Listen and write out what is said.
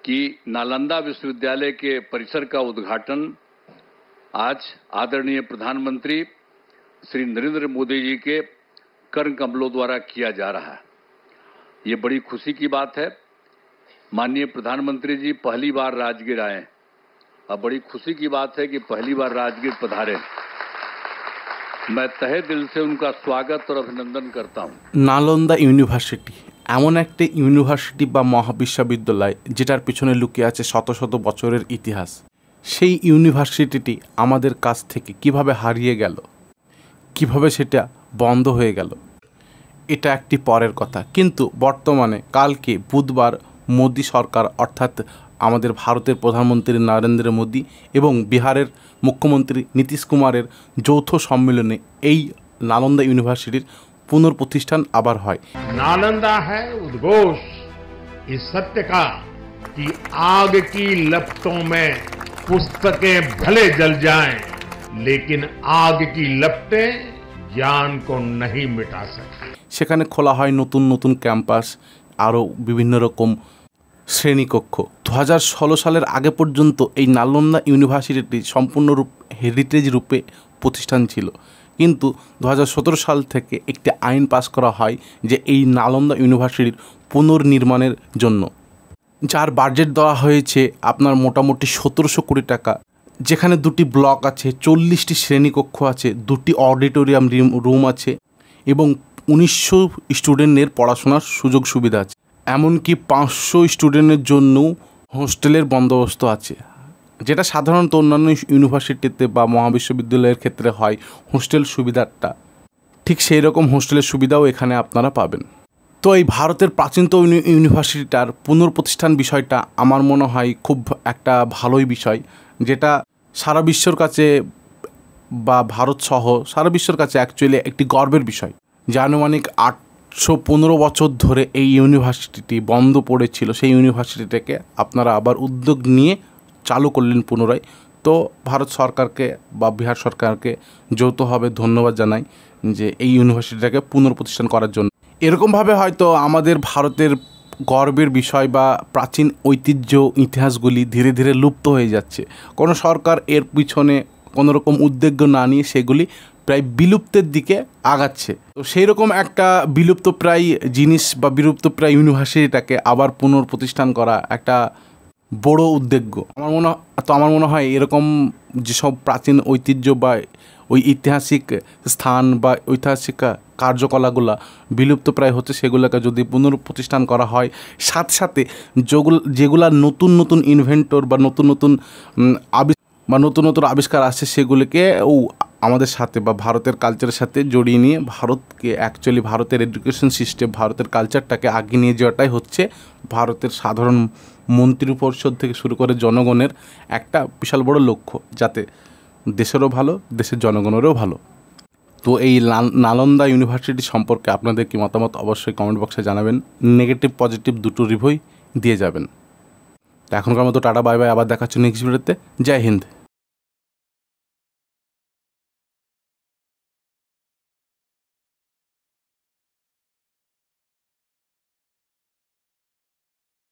कि नालंदा विश्वविद्यालय के परिसर का उद्घाटन आज आदरणीय प्रधानमंत्री श्री नरेंद्र मोदी जी के कर कमलों द्वारा किया जा रहा है। ये बड़ी खुशी की बात है। माननीय प्रधानमंत्री जी पहली बार राजगीर आए और बड़ी खुशी की बात है कि पहली बार राजगीर पधारे। मैं तहे दिल से उनका स्वागत और अभिनंदन करता हूँ। नालंदा यूनिभार्सिटी एमन एक यूनिभार्सिटी बा महाविश्वविद्यालय जेटार पिछने लुकिয়ে আছে শত শত বছরের ইতিহাস। সেই ইউনিভার্সিটিটি আমাদের কাছ থেকে কিভাবে হারিয়ে গেল, কিভাবে সেটা বন্ধ হয়ে গেল, এটা একটি পরের কথা। কিন্তু বর্তমানে কালকে বুধবার মোদি সরকার অর্থাৎ আমাদের ভারতের প্রধানমন্ত্রী নরেন্দ্র মোদি এবং বিহারের মুখ্যমন্ত্রী নীতিশ কুমারের যৌথ সম্মেলনে এই নালন্দা ইউনিভার্সিটির पुनर्प्रतिष्ठान आबार है। नालंदा है उद्घोष इस सत्य का कि आग की लपटों में पुस्तकें भले जल जाएं, लेकिन आग की लपटें ज्ञान को नहीं मिटा सकती। সেখানে খোলা হয় নতুন নতুন ক্যাম্পাস, আরও বিভিন্ন রকম শ্রেণীকক্ষ। 2016 সালের আগে পর্যন্ত এই নালন্দা ইউনিভার্সিটিটি সম্পূর্ণরূপ হেরিটেজ রূপে প্রতিষ্ঠান ছিল, কিন্তু 2017 সাল থেকে একটি আইন পাস করা হয় যে এই নালন্দা ইউনিভার্সিটির পুনর্নির্মাণের জন্য, যার বাজেট দেওয়া হয়েছে আপনার মোটামুটি 1700 কোটি টাকা, যেখানে দুটি ব্লক আছে, 40টি শ্রেণীকক্ষ আছে, দুটি অডিটোরিয়াম রুম আছে এবং 1900 স্টুডেন্টের পড়াশোনার সুযোগ সুবিধা আছে। এমনকি 500 স্টুডেন্টের জন্য হোস্টেলের বন্দোবস্ত আছে, যেটা সাধারণত অন্যান্য ইউনিভার্সিটিতে বা মহাবিশ্ববিদ্যালয়ের ক্ষেত্রে হয় হোস্টেল সুবিধাটা, ঠিক সেই রকম হোস্টেলের সুবিধাও এখানে আপনারা পাবেন। তো এই ভারতের প্রাচীনতম ইউনিভার্সিটিটার পুনর্প্রতিষ্ঠান বিষয়টা আমার মনে হয় খুব একটা ভালোই বিষয়, যেটা সারা বিশ্বর কাছে বা ভারত সহ সারা বিশ্বর কাছে অ্যাকচুয়ালি একটি গর্বের বিষয়। যে আনুমানিক 815 বছর ধরে এই ইউনিভার্সিটিটি বন্ধ পড়েছিল, সেই ইউনিভার্সিটিটাকে আপনারা আবার উদ্যোগ নিয়ে চালু করলেন পুনরায়। তো ভারত সরকারকে বা বিহার সরকারকে যৌথভাবে ধন্যবাদ জানাই যে এই ইউনিভার্সিটিটাকে পুনর্প্রতিষ্ঠান করার জন্য। এরকমভাবে হয়তো আমাদের ভারতের গর্বের বিষয় বা প্রাচীন ঐতিহ্য ইতিহাসগুলি ধীরে ধীরে লুপ্ত হয়ে যাচ্ছে। কোনো সরকার এর পিছনে কোনো রকম উদ্যোগ না নিয়ে সেগুলি প্রায় বিলুপ্তের দিকে আগাচ্ছে। তো সেই রকম একটা বিলুপ্তপ্রায় জিনিস বা বিলুপ্তপ্রায় ইউনিভার্সিটিটাকে আবার পুনর্প্রতিষ্ঠান করা একটা বড় উদ্যোগ। আমার মনে হয় এরকম যেসব প্রাচীন ঐতিহ্য বা ওই ঐতিহাসিক স্থান বা ঐতিহাসিক কার্যকলাপগুলো বিলুপ্তপ্রায় হচ্ছে, সেগুলোকে যদি পুনর্প্রতিষ্ঠান করা হয়, সাথে সাথে যেগুলা নতুন নতুন ইনভেন্টর বা নতুন নতুন আবিষ্কার আসছে, সেগুলিকে আমাদের সাথে বা ভারতের কালচারের সাথে জড়িয়ে নিয়ে ভারতকে অ্যাকচুয়ালি ভারতের এডুকেশন সিস্টেম, ভারতের কালচারটাকে আগে নিয়ে যাওয়াটাই হচ্ছে ভারতের সাধারণ মন্ত্রী পরিষদ থেকে শুরু করে জনগণের একটা বিশাল বড় লক্ষ্য, যাতে দেশেরও ভালো, দেশের জনগণেরও ভালো। তো এই নালন্দা ইউনিভার্সিটি সম্পর্কে আপনাদের কি মতামত অবশ্যই কমেন্ট বক্সে জানাবেন। নেগেটিভ পজিটিভ দুটো রিভিউই দিয়ে যাবেন। তো এখনকার মতো টাটা বাই বাই, আবার দেখা হচ্ছে নেক্সট ভিডিওতে। জয় হিন্দ।